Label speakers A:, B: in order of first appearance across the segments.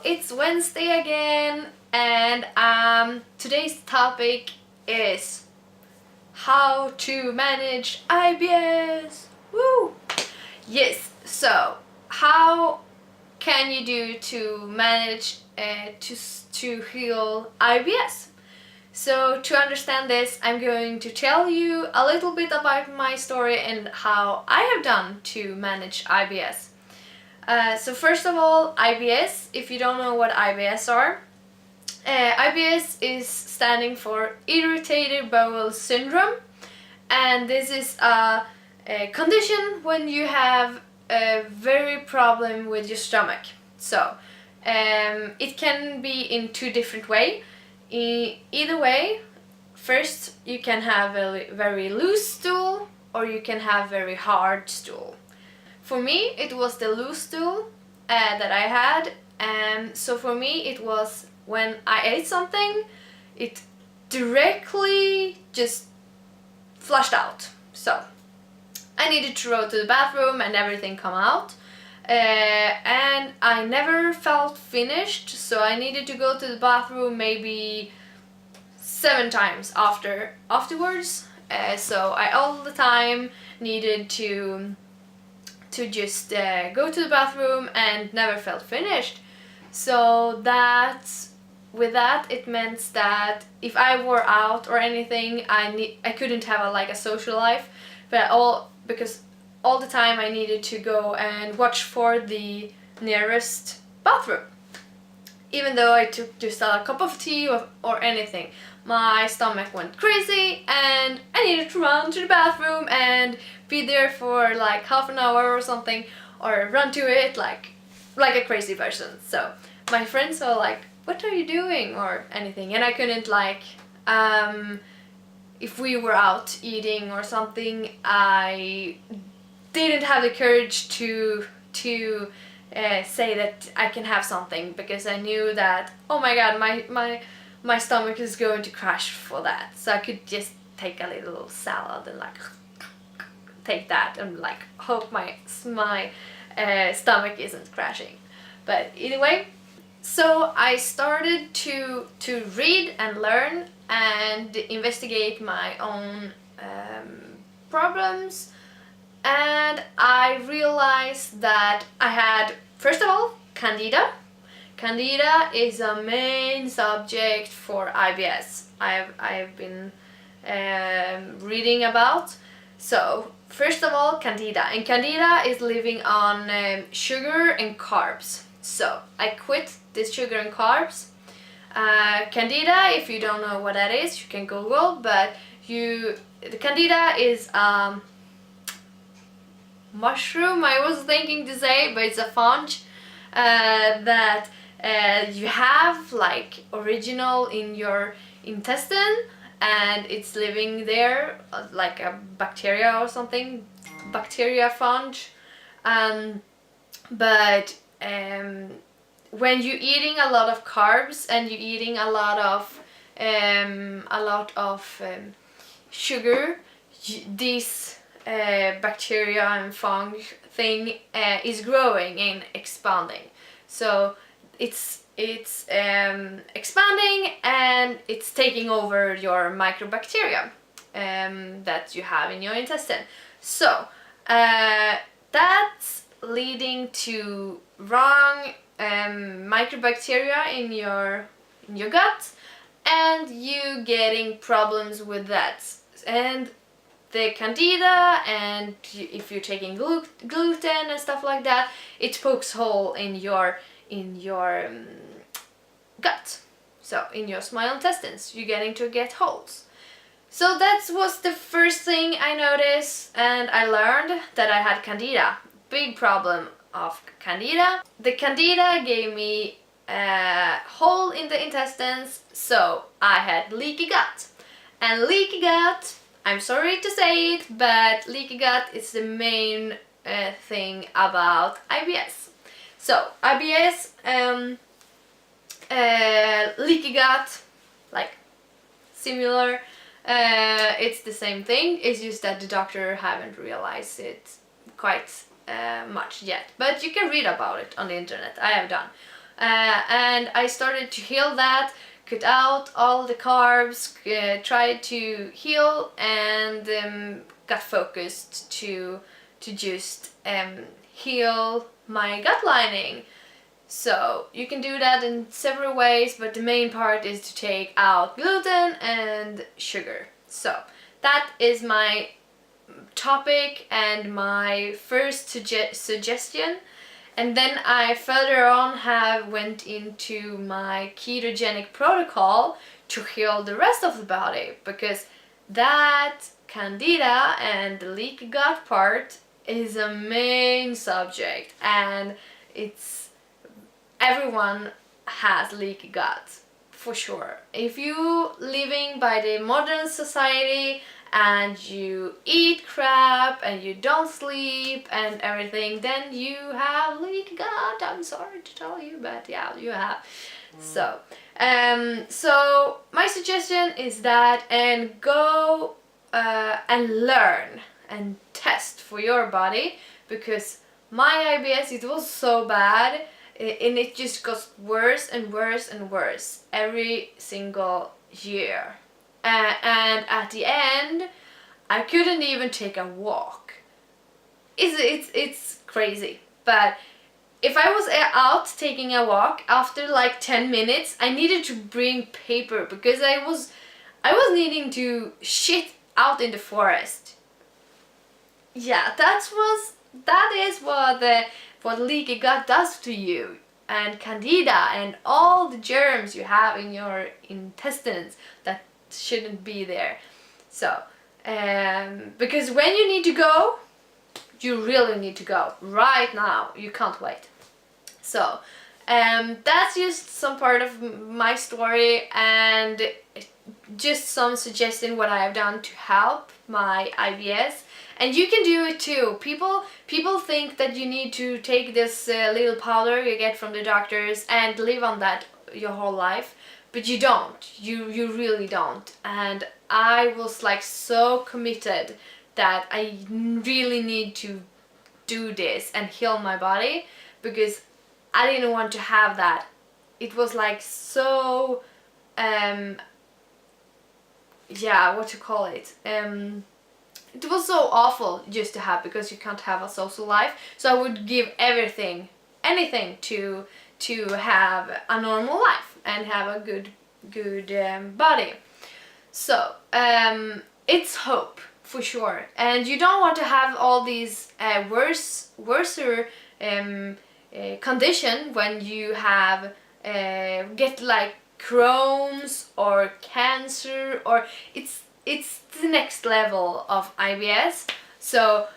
A: it's Wednesday again, and today's topic is how to manage IBS. Woo! Yes, so how can you do to manage to heal IBS? So to understand this, I'm going to tell you a little bit about my story and how I have done to manage IBS. So first of all, IBS, if you don't know what IBS are, IBS is standing for Irritated Bowel Syndrome, and this is a condition when you have a very problem with your stomach. So it can be in two different ways. Either way, first you can have a very loose stool or you can have very hard stool. For me, it was the loose stool that I had, and so for me it was when I ate something, it directly just flushed out. So I needed to go to the bathroom and everything come out, and I never felt finished, so I needed to go to the bathroom maybe 7 times afterwards. So I all the time needed to just go to the bathroom and never felt finished. So with that it meant that if I were out or anything, I couldn't have a social life, because all the time I needed to go and watch for the nearest bathroom. Even though I took just a cup of tea or anything, my stomach went crazy and I needed to run to the bathroom and be there for like half an hour or something, or run to it like a crazy person. So my friends were like, "What are you doing?" or anything, and I couldn't if we were out eating or something, I didn't have the courage to say that I can have something, because I knew that, oh my god, my stomach is going to crash for that. So I could just take a little salad and take that and hope my stomach isn't crashing. But anyway, so I started to read and learn and investigate my own problems, and I realized that I had, first of all, Candida. Candida is a main subject for IBS I've been reading about. So first of all, Candida, and Candida is living on sugar and carbs. So I quit this sugar and carbs. Candida, if you don't know what that is, you can Google, but the Candida is mushroom, I was thinking to say, but it's a fungi that you have original in your intestine, and it's living there like a bacteria or something, bacteria fungi. But when you're eating a lot of carbs and you're eating a lot of sugar, this bacteria and fungi thing is growing and expanding. So it's expanding and it's taking over your microbacteria that you have in your intestine. So that's leading to wrong microbacteria in your gut, and you getting problems with that. And the Candida, and if you're taking gluten and stuff like that, it pokes hole in your gut. So in your small intestines, you're getting to get holes. So that was the first thing I noticed, and I learned that I had Candida. Big problem of Candida. The Candida gave me a hole in the intestines, so I had leaky gut. And leaky gut, I'm sorry to say it, but leaky gut is the main thing about IBS. So IBS, leaky gut, similar. It's the same thing. It's just that the doctor haven't realized it quite much yet. But you can read about it on the internet. I have done. and I started to heal that, cut out all the carbs, tried to heal, and got focused to just heal my gut lining. So you can do that in several ways, but the main part is to take out gluten and sugar. So that is my topic and my first suggestion. And then I further on have went into my ketogenic protocol to heal the rest of the body, because that Candida and the leaky gut part is a main subject, and it's everyone has leaky gut for sure. If you living by the modern society and you eat crap and you don't sleep and everything, then you have leaky gut. I'm sorry to tell you, but yeah, you have. So my suggestion is that, and go and learn and test for your body, because my IBS, it was so bad, and it just got worse and worse and worse every single year. And at the end, I couldn't even take a walk. It's crazy. But if I was out taking a walk, after like 10 minutes, I needed to bring paper, because I was needing to shit out in the forest. Yeah, that is what leaky gut does to you, and Candida and all the germs you have in your intestines that shouldn't be there. So because when you need to go, you really need to go right now. You can't wait. So that's just some part of my story, and just some suggestion what I have done to help my IBS. And you can do it too. People think that you need to take this little powder you get from the doctors and live on that your whole life, but you don't. You really don't. And I was like so committed that I really need to do this and heal my body, because I didn't want to have that. It was like so yeah, what to call it, it was so awful just to have, because you can't have a social life. So I would give anything to have a normal life and have a good body. So it's hope for sure, and you don't want to have all these worser condition when you have get like Crohn's or cancer, or it's the next level of IBS. So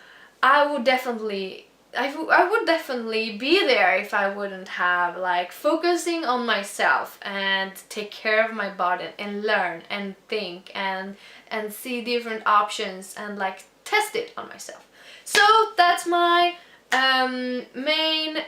A: I would definitely be there if I wouldn't have like focusing on myself and take care of my body and learn and think and see different options and like test it on myself. So that's my main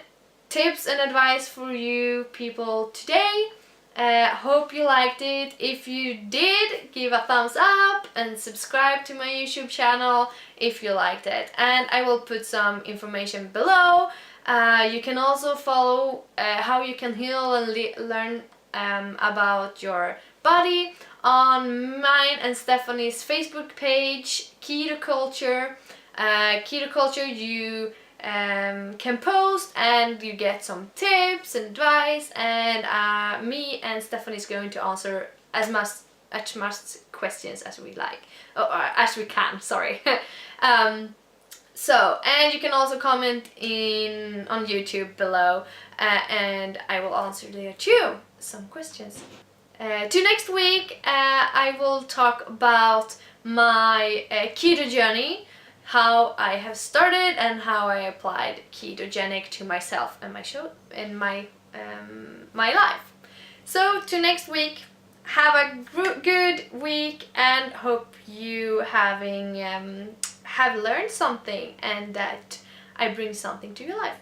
A: tips and advice for you people today. Hope you liked it. If you did, give a thumbs up and subscribe to my YouTube channel if you liked it, and I will put some information below. You can also follow how you can heal and learn about your body on mine and Stephanie's Facebook page, Keto Culture. Keto Culture, you can post and you get some tips and advice, and me and Stephanie is going to answer as much questions as we like, or as we can, sorry. So, and you can also comment on YouTube below, and I will answer there too some questions. To next week, I will talk about my keto journey, how I have started and how I applied ketogenic to myself and my life. So to next week, have a good week, and hope you have learned something and that I bring something to your life.